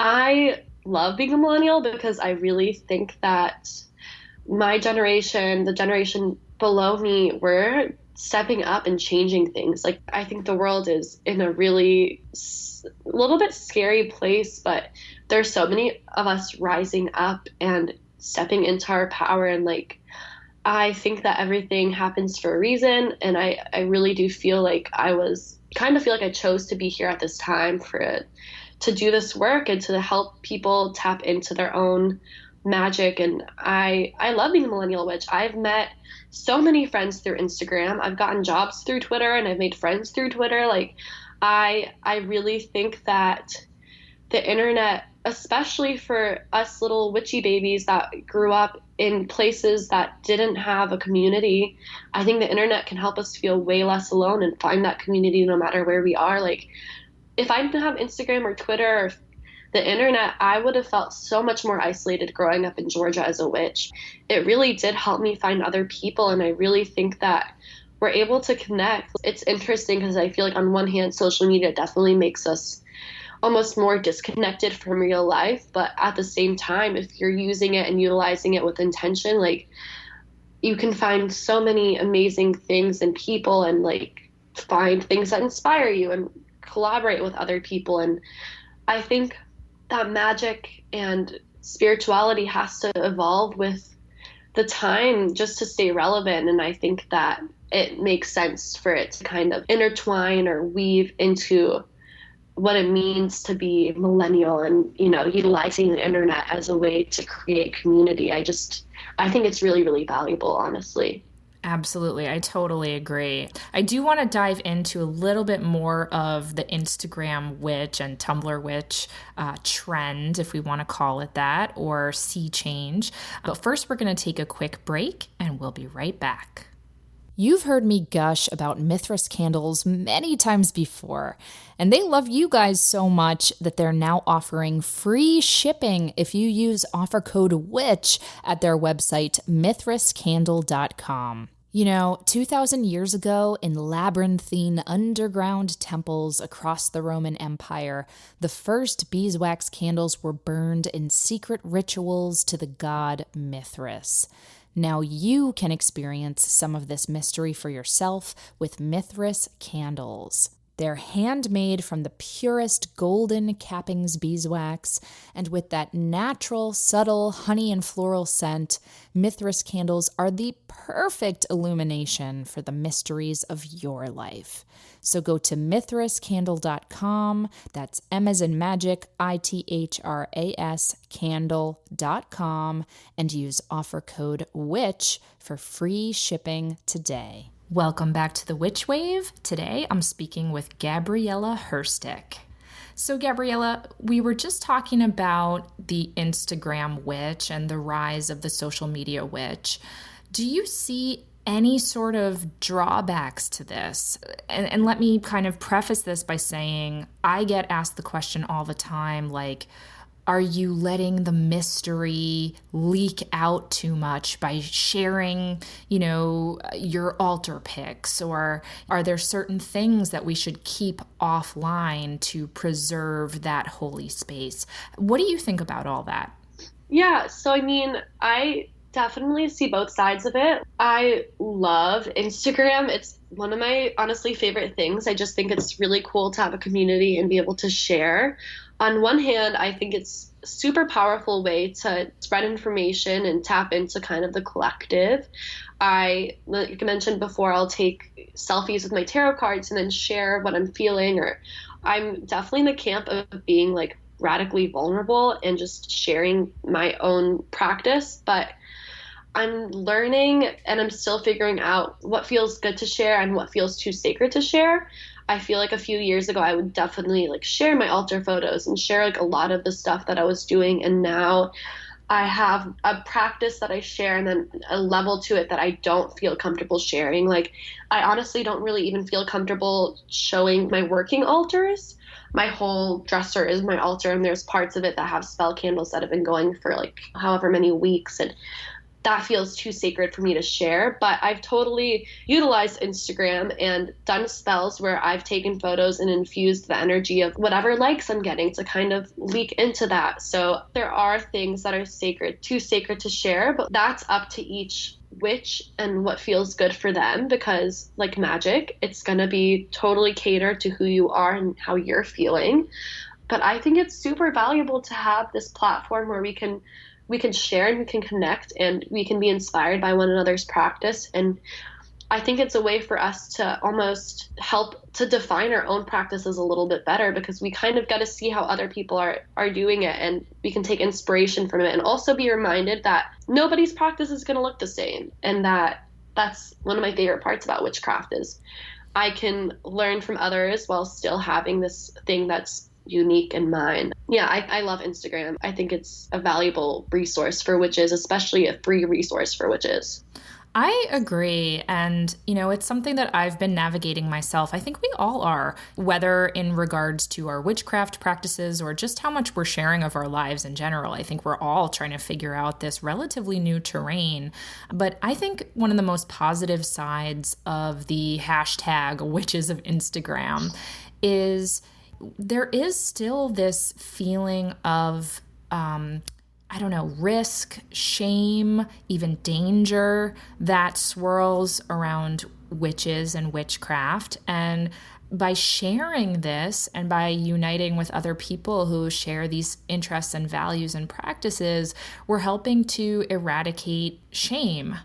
C: I love being a millennial because I really think that my generation, the generation below me, we're stepping up and changing things. Like, I think the world is in a really little bit scary place, but there's so many of us rising up and stepping into our power. And like, I think that everything happens for a reason. And I really do feel like I chose to be here at this time to do this work and to help people tap into their own magic. And I love being a millennial witch. I've met so many friends through Instagram. I've gotten jobs through Twitter and I've made friends through Twitter. Like I really think that the internet, especially for us little witchy babies that grew up in places that didn't have a community, I think the internet can help us feel way less alone and find that community no matter where we are. Like if I didn't have Instagram or Twitter or the internet, I would have felt so much more isolated growing up in Georgia as a witch. It really did help me find other people, and I really think that we're able to connect. It's interesting because I feel like on one hand, social media definitely makes us almost more disconnected from real life, but at the same time, if you're using it and utilizing it with intention, like you can find so many amazing things and people and like find things that inspire you and collaborate with other people. And I think that magic and spirituality has to evolve with the time just to stay relevant. And I think that it makes sense for it to kind of intertwine or weave into what it means to be millennial and, utilizing the internet as a way to create community. I think it's really, really valuable, honestly.
A: Absolutely. I totally agree. I do want to dive into a little bit more of the Instagram witch and Tumblr witch trend, if we want to call it that, or sea change. But first, we're going to take a quick break and we'll be right back. You've heard me gush about Mithras candles many times before, and they love you guys so much that they're now offering free shipping if you use offer code WITCH at their website, mithrascandle.com. 2,000 years ago, in labyrinthine underground temples across the Roman Empire, the first beeswax candles were burned in secret rituals to the god Mithras. Now you can experience some of this mystery for yourself with Mithras candles. They're handmade from the purest golden cappings beeswax, and with that natural, subtle honey and floral scent, Mithras candles are the perfect illumination for the mysteries of your life. So go to mithrascandle.com, that's M as in magic, ITHRAS candle.com, and use offer code WITCH for free shipping today. Welcome back to the Witch Wave. Today I'm speaking with Gabriela Herstik. So Gabriela, we were just talking about the Instagram witch and the rise of the social media witch. Do you see any sort of drawbacks to this? And let me kind of preface this by saying I get asked the question all the time, like, are you letting the mystery leak out too much by sharing, your altar pics? Or are there certain things that we should keep offline to preserve that holy space? What do you think about all that?
C: Yeah, so I mean, I definitely see both sides of it. I love Instagram. It's one of my honestly favorite things. I just think it's really cool to have a community and be able to share. On one hand, I think it's a super powerful way to spread information and tap into kind of the collective. Like I mentioned before, I'll take selfies with my tarot cards and then share what I'm feeling, or I'm definitely in the camp of being like radically vulnerable and just sharing my own practice. But I'm learning and I'm still figuring out what feels good to share and what feels too sacred to share. I feel like a few years ago I would definitely like share my altar photos and share like a lot of the stuff that I was doing, and now I have a practice that I share and then a level to it that I don't feel comfortable sharing. Like, I honestly don't really even feel comfortable showing my working altars. My whole dresser is my altar, and there's parts of it that have spell candles that have been going for like however many weeks. And that feels too sacred for me to share. But I've totally utilized Instagram and done spells where I've taken photos and infused the energy of whatever likes I'm getting to kind of leak into that. So there are things that are sacred, too sacred to share, but that's up to each witch and what feels good for them, because like magic, it's going to be totally catered to who you are and how you're feeling. But I think it's super valuable to have this platform where we can share and we can connect and we can be inspired by one another's practice. And I think it's a way for us to almost help to define our own practices a little bit better, because we kind of got to see how other people are doing it, and we can take inspiration from it and also be reminded that nobody's practice is going to look the same. And that's one of my favorite parts about witchcraft is I can learn from others while still having this thing that's unique in mine. Yeah, I love Instagram. I think it's a valuable resource for witches, especially a free resource for witches.
A: I agree. And, it's something that I've been navigating myself. I think we all are, whether in regards to our witchcraft practices or just how much we're sharing of our lives in general. I think we're all trying to figure out this relatively new terrain. But I think one of the most positive sides of the hashtag witches of Instagram is there is still this feeling of, risk, shame, even danger that swirls around witches and witchcraft. And by sharing this and by uniting with other people who share these interests and values and practices, we're helping to eradicate shame.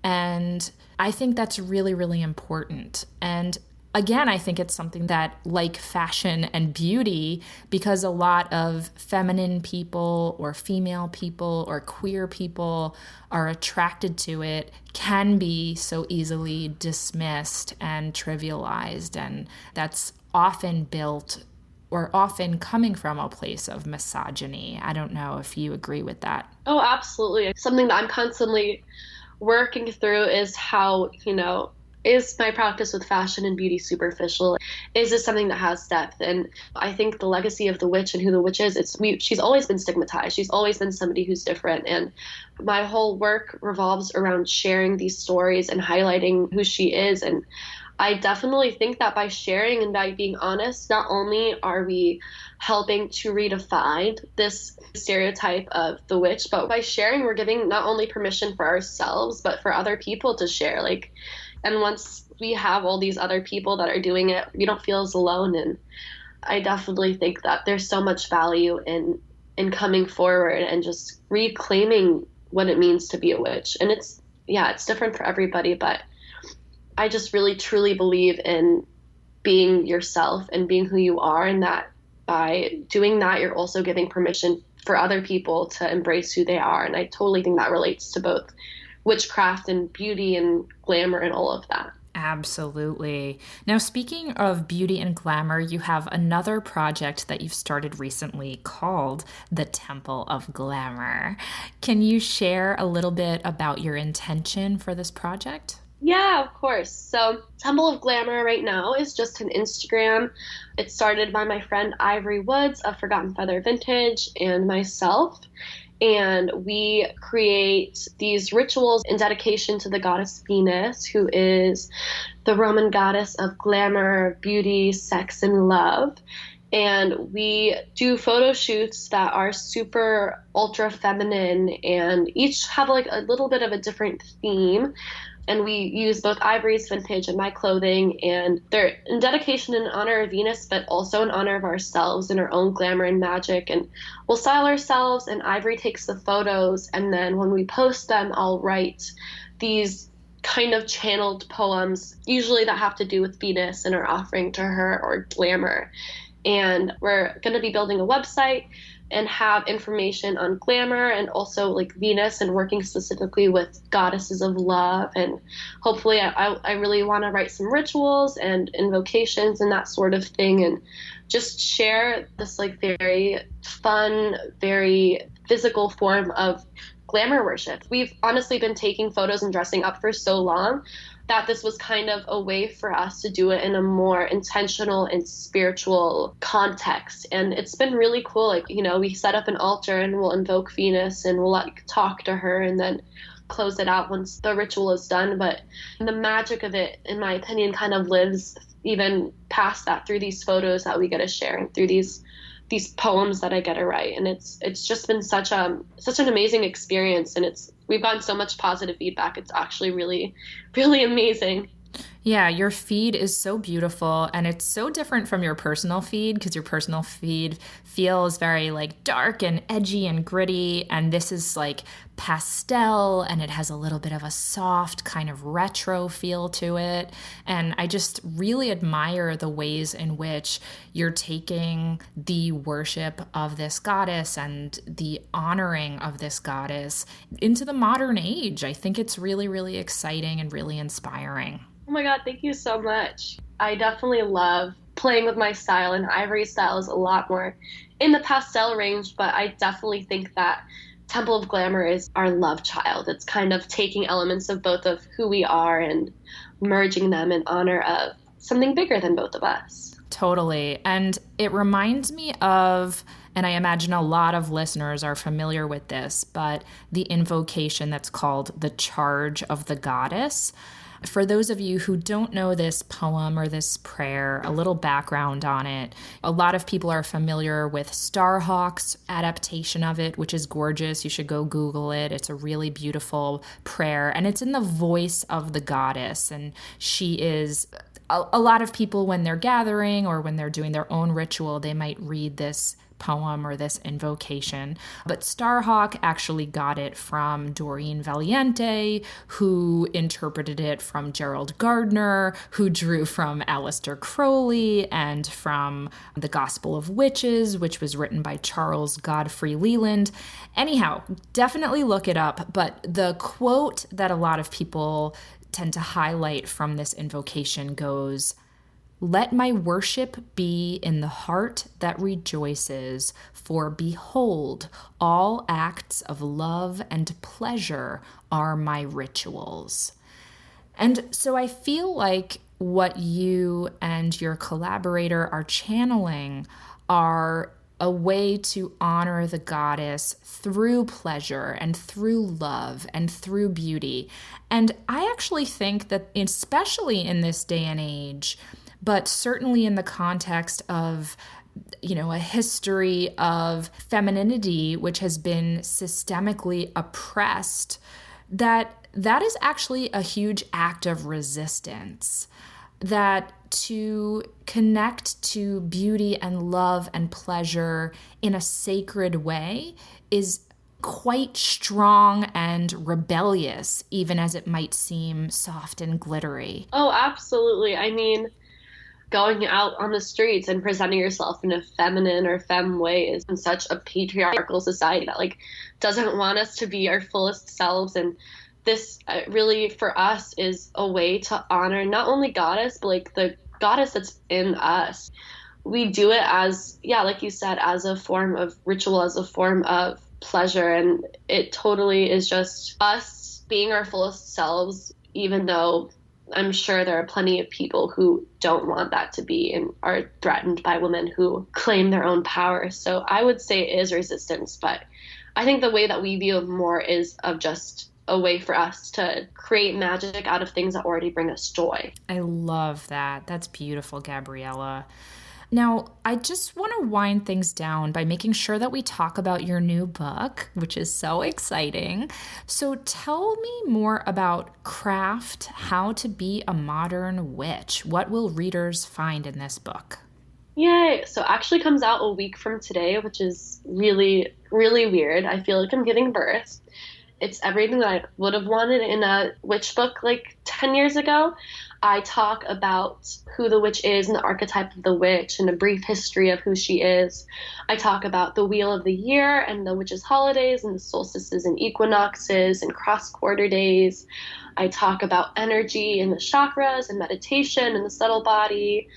A: And I think that's really, really important. And again, I think it's something that, like fashion and beauty, because a lot of feminine people or female people or queer people are attracted to it, can be so easily dismissed and trivialized. And that's often built or often coming from a place of misogyny. I don't know if you agree with that.
C: Oh, absolutely. Something that I'm constantly working through is how, is my practice with fashion and beauty superficial? Is this something that has depth? And I think the legacy of the witch and who the witch is, she's always been stigmatized. She's always been somebody who's different. And my whole work revolves around sharing these stories and highlighting who she is. And I definitely think that by sharing and by being honest, not only are we helping to redefine this stereotype of the witch, but by sharing, we're giving not only permission for ourselves, but for other people to share. And once we have all these other people that are doing it, we don't feel as alone. And I definitely think that there's so much value in coming forward and just reclaiming what it means to be a witch. And it's different for everybody, but I just really truly believe in being yourself and being who you are, and that by doing that, you're also giving permission for other people to embrace who they are. And I totally think that relates to both witchcraft and beauty and glamour and all of that.
A: Absolutely. Now, speaking of beauty and glamour, you have another project that you've started recently called the Temple of Glamour. Can you share a little bit about your intention for this project?
C: Yeah, of course. So, Temple of Glamour right now is just an Instagram. It started by my friend Ivory Woods of Forgotten Feather Vintage and myself. And we create these rituals in dedication to the goddess Venus, who is the Roman goddess of glamour, beauty, sex, and love. And we do photo shoots that are super ultra feminine and each have like a little bit of a different theme. And we use both Ivory's vintage and my clothing, and they're in dedication in honor of Venus, but also in honor of ourselves and our own glamour and magic. And we'll style ourselves, and Ivory takes the photos, and then when we post them, I'll write these kind of channeled poems, usually that have to do with Venus and our offering to her or glamour. And we're going to be building a website and have information on glamour and also like Venus and working specifically with goddesses of love. And hopefully, I really want to write some rituals and invocations and that sort of thing, and just share this like very fun, very physical form of glamour worship. We've honestly been taking photos and dressing up for so long that this was kind of a way for us to do it in a more intentional and spiritual context. And it's been really cool. Like, you know, we set up an altar and we'll invoke Venus and we'll like talk to her and then close it out once the ritual is done. But the magic of it, in my opinion, kind of lives even past that through these photos that we get to share and through these poems that I get to write. And it's just been such an amazing experience, and we've gotten so much positive feedback. It's actually really, really amazing.
A: Yeah, your feed is so beautiful, and it's so different from your personal feed because your personal feed feels very like dark and edgy and gritty, and this is like pastel, and it has a little bit of a soft kind of retro feel to it. And I just really admire the ways in which you're taking the worship of this goddess and the honoring of this goddess into the modern age. I think it's really, really exciting and really inspiring.
C: Oh my God, thank you so much. I definitely love playing with my style, and Ivory's style is a lot more in the pastel range, but I definitely think that Temple of Glamour is our love child. It's kind of taking elements of both of who we are and merging them in honor of something bigger than both of us.
A: Totally. And it reminds me of, and I imagine a lot of listeners are familiar with this, but the invocation that's called the Charge of the Goddess. For those of you who don't know this poem or this prayer, a little background on it. A lot of people are familiar with Starhawk's adaptation of it, which is gorgeous. You should go Google it. It's a really beautiful prayer, and it's in the voice of the goddess. And she is a lot of people, when they're gathering or when they're doing their own ritual, they might read this poem or this invocation. But Starhawk actually got it from Doreen Valiente, who interpreted it from Gerald Gardner, who drew from Aleister Crowley, and from The Gospel of Witches, which was written by Charles Godfrey Leland. Anyhow, definitely look it up. But the quote that a lot of people tend to highlight from this invocation goes, "Let my worship be in the heart that rejoices, for behold, all acts of love and pleasure are my rituals." And so I feel like what you and your collaborator are channeling are a way to honor the goddess through pleasure and through love and through beauty. And I actually think that, especially in this day and age, but certainly in the context of, you know, a history of femininity which has been systemically oppressed, that is actually a huge act of resistance. That to connect to beauty and love and pleasure in a sacred way is quite strong and rebellious, even as it might seem soft and glittery.
C: Oh, absolutely. I mean, going out on the streets and presenting yourself in a feminine or femme way is in such a patriarchal society that like doesn't want us to be our fullest selves. And this really for us is a way to honor not only goddess, but like the goddess that's in us. We do it as, yeah, like you said, as a form of ritual, as a form of pleasure. And it totally is just us being our fullest selves, even though I'm sure there are plenty of people who don't want that to be and are threatened by women who claim their own power. So I would say it is resistance, but I think the way that we view it more is of just a way for us to create magic out of things that already bring us joy.
A: I love that. That's beautiful, Gabriela. Now, I just want to wind things down by making sure that we talk about your new book, which is so exciting. So tell me more about Craft, How to Be a Modern Witch. What will readers find in this book?
C: Yay! So it actually comes out a week from today, which is really, really weird. I feel like I'm giving birth. It's everything that I would have wanted in a witch book like 10 years ago. I talk about who the witch is and the archetype of the witch and a brief history of who she is. I talk about the wheel of the year and the witch's holidays and the solstices and equinoxes and cross-quarter days. I talk about energy and the chakras and meditation and the subtle body.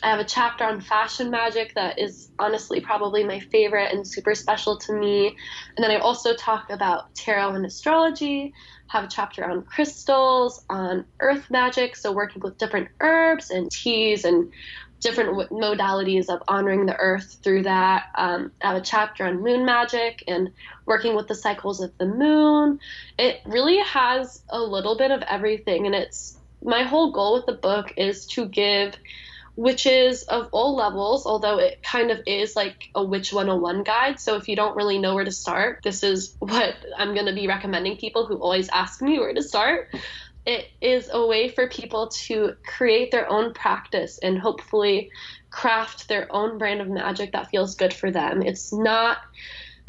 C: I have a chapter on fashion magic that is honestly probably my favorite and super special to me. And then I also talk about tarot and astrology, have a chapter on crystals, on earth magic, so working with different herbs and teas and different modalities of honoring the earth through that. I have a chapter on moon magic and working with the cycles of the moon. It really has a little bit of everything, and it's my whole goal with the book is to give witches of all levels, although it kind of is like a witch 101 guide. So if you don't really know where to start, this is what I'm going to be recommending people who always ask me where to start. It is a way for people to create their own practice and hopefully craft their own brand of magic that feels good for them. It's not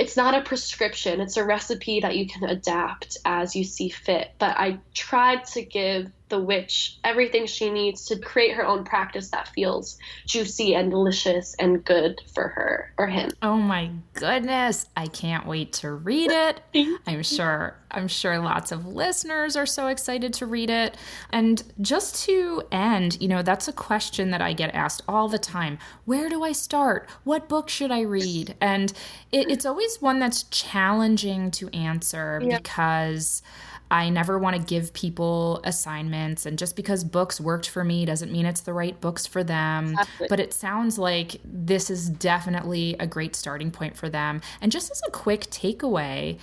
C: a prescription. It's a recipe that you can adapt as you see fit. But I tried to give the witch everything she needs to create her own practice that feels juicy and delicious and good for her or him.
A: Oh my goodness. I can't wait to read it. I'm sure lots of listeners are so excited to read it. And just to end, that's a question that I get asked all the time. Where do I start? What book should I read? And it's always one that's challenging to answer because I never want to give people assignments, and just because books worked for me doesn't mean it's the right books for them.
C: Exactly.
A: But it sounds like this is definitely a great starting point for them. And just as a quick takeaway,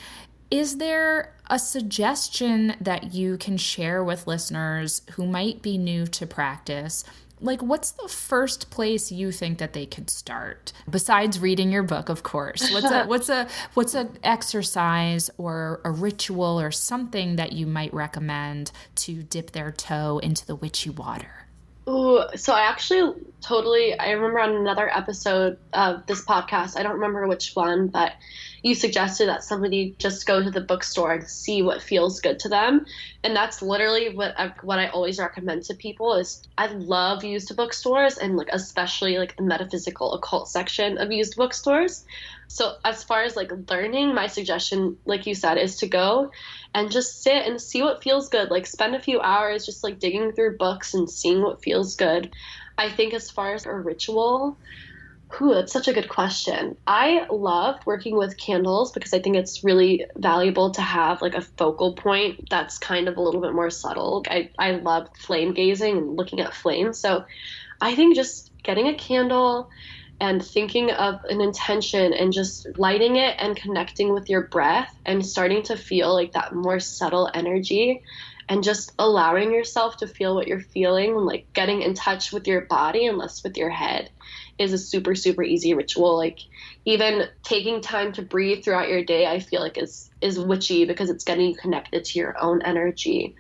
A: is there a suggestion that you can share with listeners who might be new to practice? Like, what's the first place you think that they could start besides reading your book, of course? What's a exercise or a ritual or something that you might recommend to dip their toe into the witchy water?
C: Ooh, so I remember on another episode of this podcast, I don't remember which one, but you suggested that somebody just go to the bookstore and see what feels good to them. And that's literally what I always recommend to people is I love used bookstores and like especially like the metaphysical occult section of used bookstores. So as far as like learning, my suggestion, like you said, is to go and just sit and see what feels good. Like spend a few hours just like digging through books and seeing what feels good. I think as far as a ritual, that's such a good question. I love working with candles because I think it's really valuable to have like a focal point that's kind of a little bit more subtle. I love flame gazing and looking at flames. So I think just getting a candle and thinking of an intention and just lighting it and connecting with your breath and starting to feel like that more subtle energy and just allowing yourself to feel what you're feeling and like getting in touch with your body and less with your head is a super, super easy ritual. Like even taking time to breathe throughout your day, I feel like is witchy because it's getting you connected to your own energy.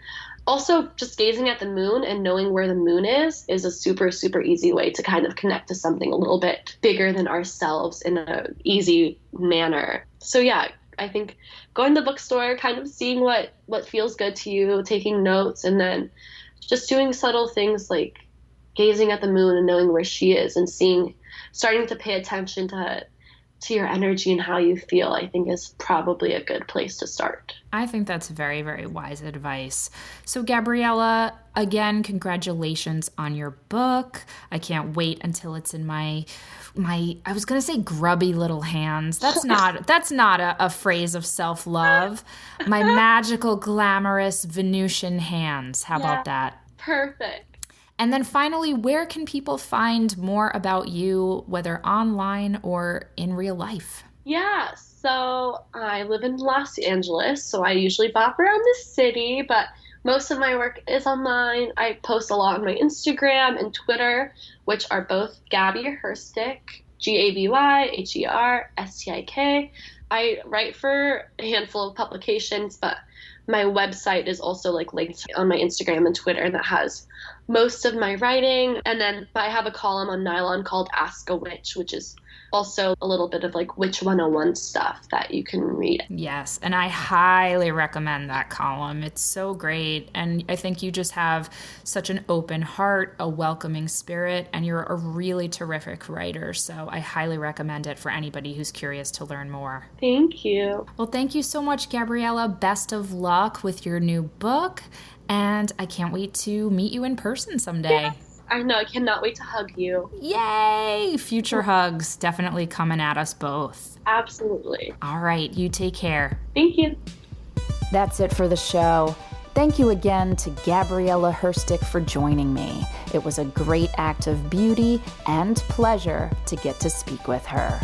C: Also, just gazing at the moon and knowing where the moon is a super, super easy way to kind of connect to something a little bit bigger than ourselves in an easy manner. So yeah, I think going to the bookstore, kind of seeing what feels good to you, taking notes, and then just doing subtle things like gazing at the moon and knowing where she is and starting to pay attention to to your energy and how you feel, I think is probably a good place to start.
A: I think that's very, very wise advice. So, Gabriela, again, congratulations on your book. I can't wait until it's in my I was going to say grubby little hands. That's not a phrase of self-love. My magical, glamorous Venusian hands. How about that?
C: Perfect.
A: And then finally, where can people find more about you, whether online or in real life?
C: Yeah, so I live in Los Angeles, so I usually bop around the city, but most of my work is online. I post a lot on my Instagram and Twitter, which are both Gabby Herstik, GabyHerstik. I write for a handful of publications, but my website is also like linked on my Instagram and Twitter that has most of my writing. And then I have a column on Nylon called Ask a Witch, which is also a little bit of like Witch 101 stuff that you can read.
A: Yes, and I highly recommend that column. It's so great. And I think you just have such an open heart, a welcoming spirit, and you're a really terrific writer. So I highly recommend it for anybody who's curious to learn more.
C: Thank you.
A: Well, thank you so much, Gabriela. Best of luck with your new book. And I can't wait to meet you in person someday.
C: Yes. I know. I cannot wait to hug you.
A: Yay! Future hugs definitely coming at us both.
C: Absolutely.
A: All right. You take care.
C: Thank you.
B: That's it for the show. Thank you again to Gabriela Herstik for joining me. It was a great act of beauty and pleasure to get to speak with her.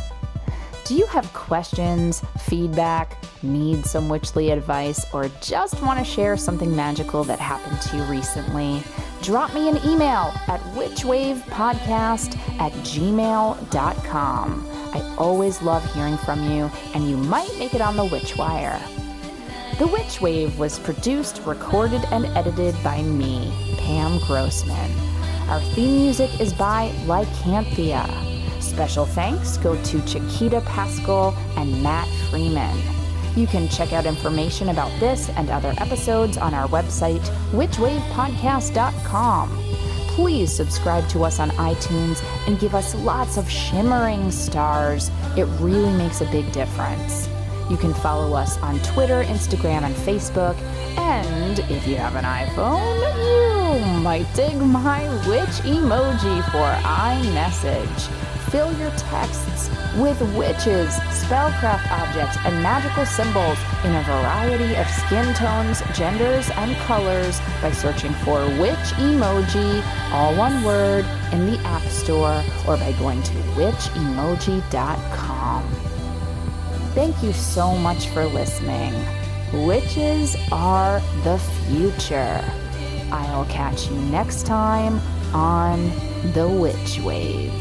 B: Do you have questions, feedback, need some witchly advice, or just want to share something magical that happened to you recently? Drop me an email at witchwavepodcast@gmail.com. I always love hearing from you, and you might make it on the Witch Wire. The Witch Wave was produced, recorded, and edited by me, Pam Grossman. Our theme music is by Lycanthia. Special thanks go to Chiquita Pascal and Matt Freeman. You can check out information about this and other episodes on our website, witchwavepodcast.com. Please subscribe to us on iTunes and give us lots of shimmering stars. It really makes a big difference. You can follow us on Twitter, Instagram, and Facebook. And if you have an iPhone, you might dig my witch emoji for iMessage. Fill your texts with witches, spellcraft objects, and magical symbols in a variety of skin tones, genders, and colors by searching for Witch Emoji, all one word, in the App Store or by going to witchemoji.com. Thank you so much for listening. Witches are the future. I'll catch you next time on The Witch Wave.